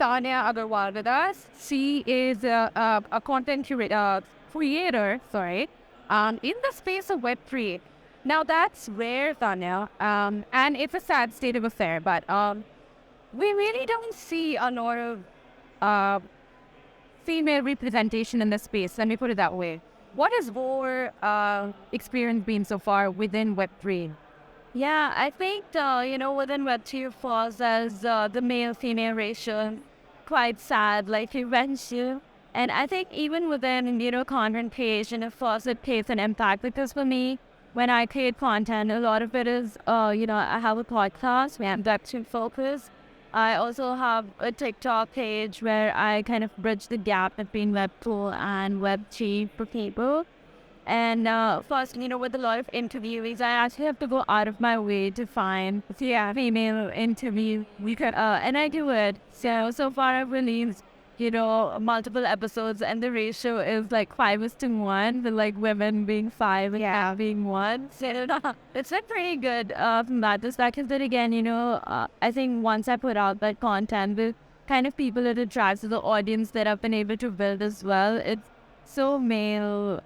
Tanya Aggrawal with us. She is a content creator, in the space of Web3. Now that's rare, Tanya, and it's a sad state of affair, but we really don't see a lot of uh, female representation in the space. Let me put it that way. What has your experience been so far within Web3? Yeah, I think, within Web2 falls as the male-female ratio quite sad, like you mentioned. And I think even within, content creation, of course, it plays an impact. Because for me, when I create content, a lot of it is, I have a podcast where I'm Web2 focused. I also have a TikTok page where I kind of bridge the gap between Web2 and Web3 for people. And first, with a lot of interviewees, I actually have to go out of my way to find female interview. And I do it. So far I've released, multiple episodes, and the ratio is like 5:1, with like women being 5 and men being 1. So it's been pretty good from that perspective. But again, I think once I put out that content, the kind of people it attracts to the audience that I've been able to build as well, it's so male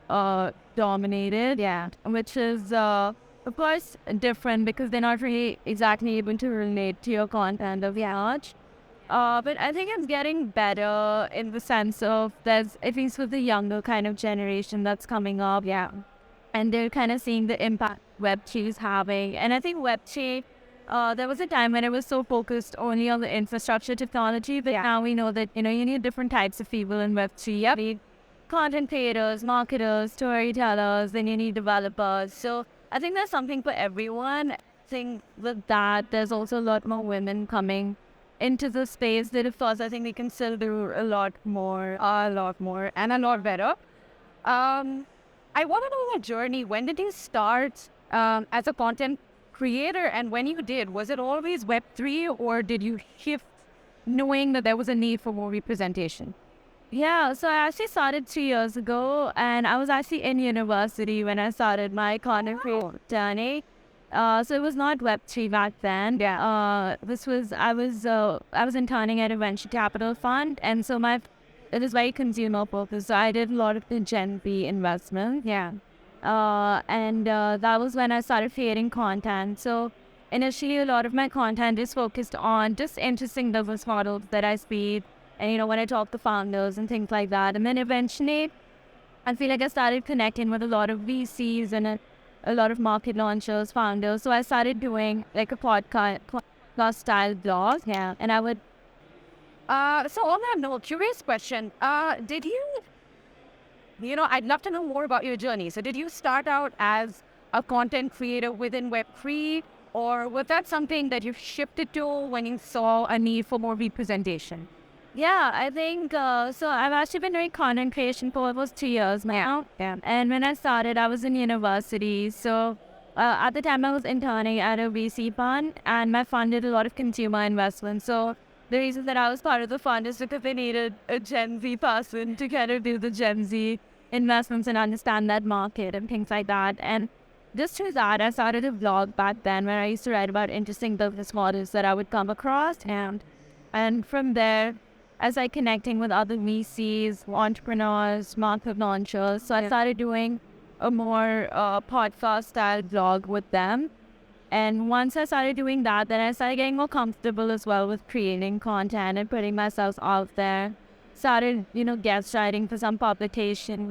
dominated, which is of course different because they're not really exactly able to relate to your content of large. But I think it's getting better in the sense of there's, at least with the younger kind of generation that's coming up, and they're kind of seeing the impact Web3 is having. And I think Web3, there was a time when it was so focused only on the infrastructure technology, but now we know that, you need different types of people in Web3. You need content creators, marketers, storytellers, then you need developers. So I think there's something for everyone. I think with that, there's also a lot more women coming into the space that, of course, I think we can still do a lot more, and a lot better. I want to know your journey. When did you start as a content creator? And when you did, was it always Web3, or did you shift knowing that there was a need for more representation? Yeah, so I actually started 3 years ago, and I was actually in university when I started my content creation journey. So it was not Web3 back then. I was interning at a venture capital fund, and so it was very consumer focused. So I did a lot of the Gen Z investment. And that was when I started creating content. So initially, a lot of my content is focused on just interesting business models that I see, and when I talk to founders and things like that. And then eventually, I feel like I started connecting with a lot of VCs and a lot of market launchers, founders. So I started doing like a podcast style blog. And I would. So on that note, curious question. Did you, I'd love to know more about your journey. So did you start out as a content creator within Web3, or was that something that you shifted to when you saw a need for more representation? Yeah, I think so. I've actually been doing content creation for almost 2 years now. And when I started, I was in university. So at the time, I was interning at a VC fund, and my fund did a lot of consumer investment. So the reason that I was part of the fund is because they needed a Gen Z person to kind of do the Gen Z investments and understand that market and things like that. And just through that, I started a blog back then where I used to write about interesting business models that I would come across. And from there, I started connecting with other VCs, entrepreneurs, market launchers. So I started doing a more podcast-style blog with them. And once I started doing that, then I started getting more comfortable as well with creating content and putting myself out there. Started, guest writing for some publication.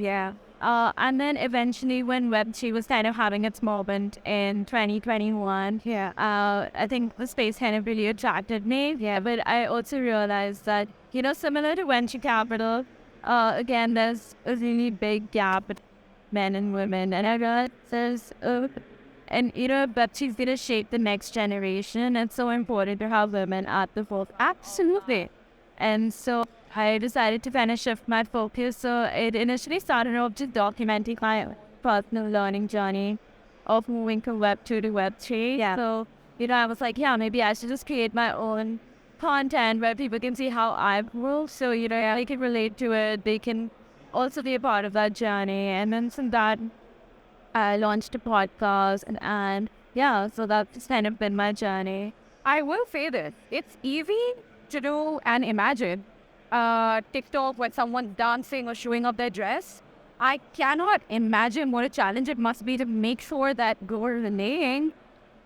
And then eventually when Web3 was kind of having its moment in 2021, I think the space kind of really attracted me. But I also realized that, similar to venture capital, again, there's a really big gap between men and women. And I realized Web3 is going to shape the next generation. It's so important to have women at the forefront. Absolutely. And so I decided to kind of shift my focus. So it initially started off just documenting my personal learning journey of moving from Web2 to Web3. So, I was like, maybe I should just create my own content where people can see how I've moved. So, they can relate to it. They can also be a part of that journey. And then from that, I launched a podcast. And so that's kind of been my journey. I will say this. It's easy to do and imagine TikTok when someone's dancing or showing up their dress. I cannot imagine what a challenge it must be to make sure that you're relaying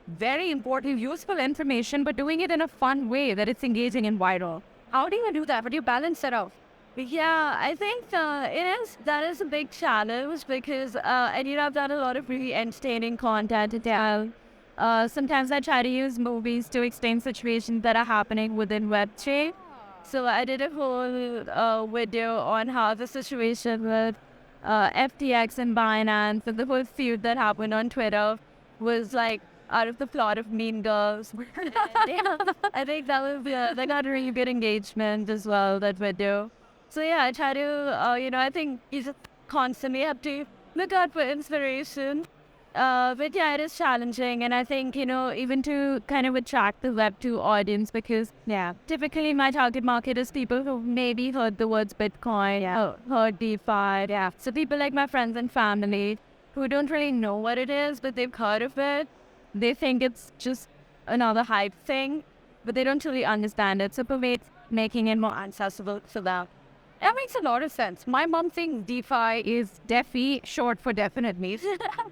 very important, useful information, but doing it in a fun way that it's engaging and viral. How do you do that? How do you balance it out? Yeah, I think that is a big challenge because and I've done a lot of really entertaining content as well. Sometimes I try to use movies to explain situations that are happening within Web3. So I did a whole video on how the situation with FTX and Binance and the whole feud that happened on Twitter was like out of the plot of Mean Girls. And, yeah, I think that got really good engagement as well, that video. So yeah, I try to, I think you just constantly have to look out for inspiration. But yeah, it is challenging. And I think, even to kind of attract the Web2 audience, because typically my target market is people who maybe heard the words Bitcoin, heard DeFi. Yeah. So people like my friends and family who don't really know what it is, but they've heard of it. They think it's just another hype thing, but they don't really understand it. So for me, it's making it more accessible to them. That makes a lot of sense. My mom thinks DeFi is DeFi, short for definite means,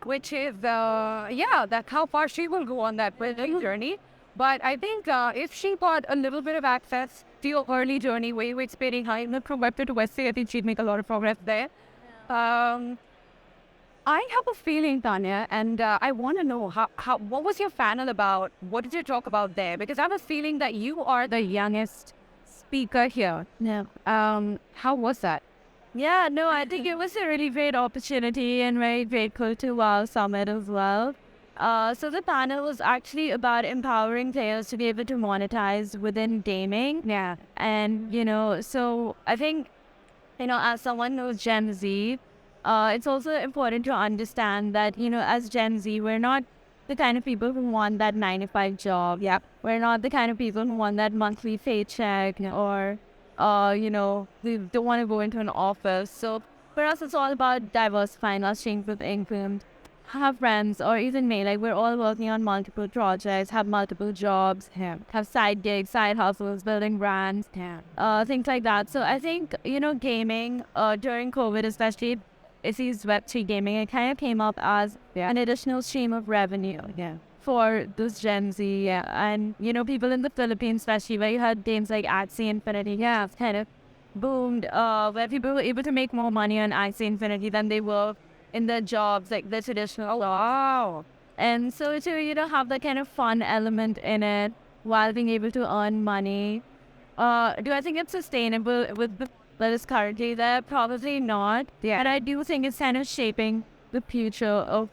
which is, that's how far she will go on that journey. But I think if she got a little bit of access to your early journey, where you were experiencing how from Web2 to Web3, I think she'd make a lot of progress there. I have a feeling, Tanya, and I want to know what was your panel about? What did you talk about there? Because I have a feeling that you are the youngest speaker here. Yeah. How was that? Yeah, no, I think it was a really great opportunity and very grateful to Wow Summit as well. So the panel was actually about empowering players to be able to monetize within gaming. Yeah. And, so I think, as someone who's Gen Z, it's also important to understand that, as Gen Z, we're not the kind of people who want that 9-to-5 job. Yeah. We're not the kind of people who want that monthly paycheck or, we don't want to go into an office. So for us, it's all about diversifying our streams of income. Have friends, or even me, like we're all working on multiple projects, have multiple jobs, have side gigs, side hustles, building brands, things like that. So I think, gaming during COVID, especially, it sees Web3 gaming, it kind of came up as an additional stream of revenue for this Gen Z. And, people in the Philippines, especially, where you had games like Axie Infinity, it's kind of boomed, where people were able to make more money on Axie Infinity than they were in their jobs, like the traditional jobs. Wow. And so to, have that kind of fun element in it while being able to earn money, do I think it's sustainable with the that is currently there? Probably not. Yeah. But I do think it's kind of shaping the future of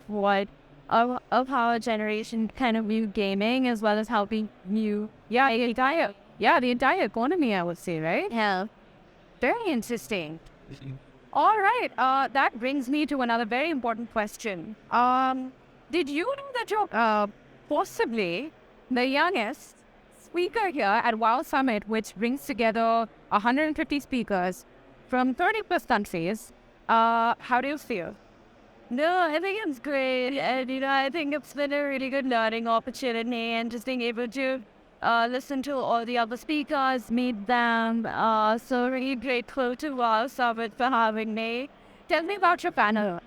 how a generation kind of view gaming, as well as how we view the entire economy, I would say, right? Yeah. Very interesting. All right. That brings me to another very important question. Did you know that you're possibly the youngest speaker here at Wow Summit, which brings together 150 speakers from 30 plus countries? How do you feel? No, I think it's great. And, I think it's been a really good learning opportunity, and just being able to listen to all the other speakers, meet them. So really grateful to Wow Summit for having me. Tell me about your panel.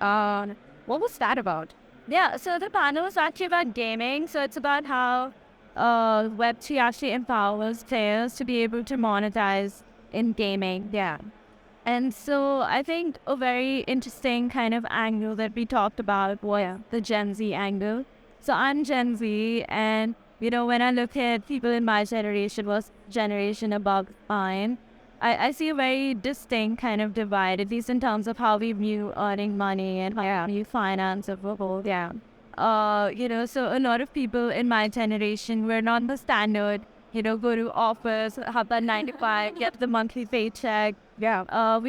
What was that about? Yeah, so the panel was actually about gaming. So it's about how Web3 actually empowers players to be able to monetize in gaming. Yeah. And so I think a very interesting kind of angle that we talked about was the Gen Z angle. So I'm Gen Z, and, when I look at people in my generation was generation above mine, I see a very distinct kind of divide, at least in terms of how we view earning money and how we view finance as a whole. Yeah. So a lot of people in my generation were not the standard, go to office, have that 9-to-5, get the monthly paycheck. Yeah. A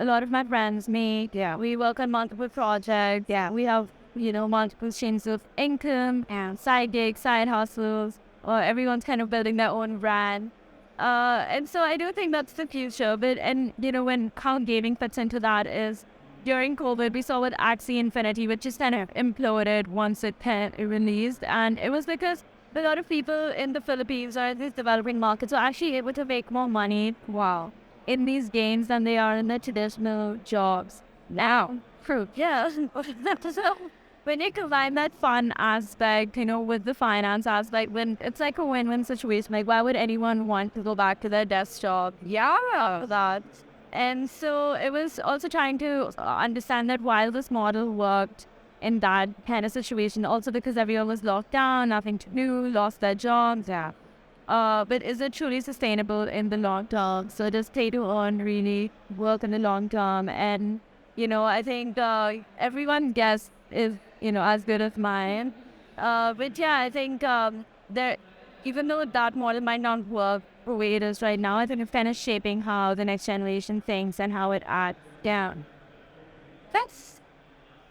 lot of my friends, me, we work on multiple projects. Yeah. We have, multiple streams of income, side gigs, side hustles, or everyone's kind of building their own brand. And so I do think that's the future. But, when how gaming fits into that is, during COVID, we saw with Axie Infinity, which just kind of imploded once it released. And it was because a lot of people in the Philippines or in these developing markets are actually able to make more money, wow, in these games than they are in their traditional jobs. Now, true. Yeah. So when you combine that fun aspect, with the finance aspect, when it's like a win-win situation, like why would anyone want to go back to their desk job? Yeah. For that. And so it was also trying to understand that while this model worked in that kind of situation, also because everyone was locked down, nothing to do, lost their jobs, Yeah. but is it truly sustainable in the long term? So does pay to earn really work in the long term? And, I think everyone's guess is, as good as mine. But yeah, I think there, even though that model might not work the way it is right now, I think it's kind of shaping how the next generation thinks and how it acts down. That's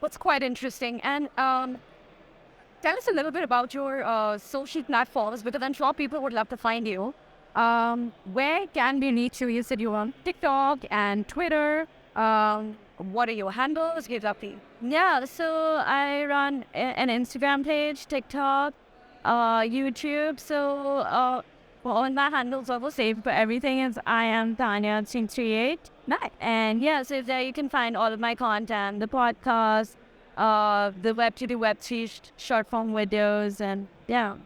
what's quite interesting. And tell us a little bit about your social platforms, because I'm sure people would love to find you. Where can we reach you? You said you're on TikTok and Twitter. What are your handles? Give up the. Yeah, so I run an Instagram page, TikTok, YouTube. So all my handles are the same, but everything is I am Tanya 38. Nice. And yeah, so there you can find all of my content, the podcast, the Web2 to Web3 short form videos, and yeah.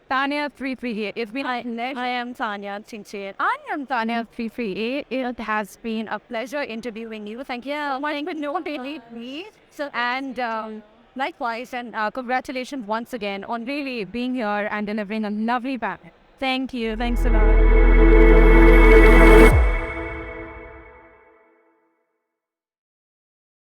Tanya 338. It's been I am Tanya 38. I am Tanya 338. It has been a pleasure interviewing you. Thank you so much for knowing me. So, and likewise, and congratulations once again on really being here and delivering a lovely panel. Thank you. Thanks a lot.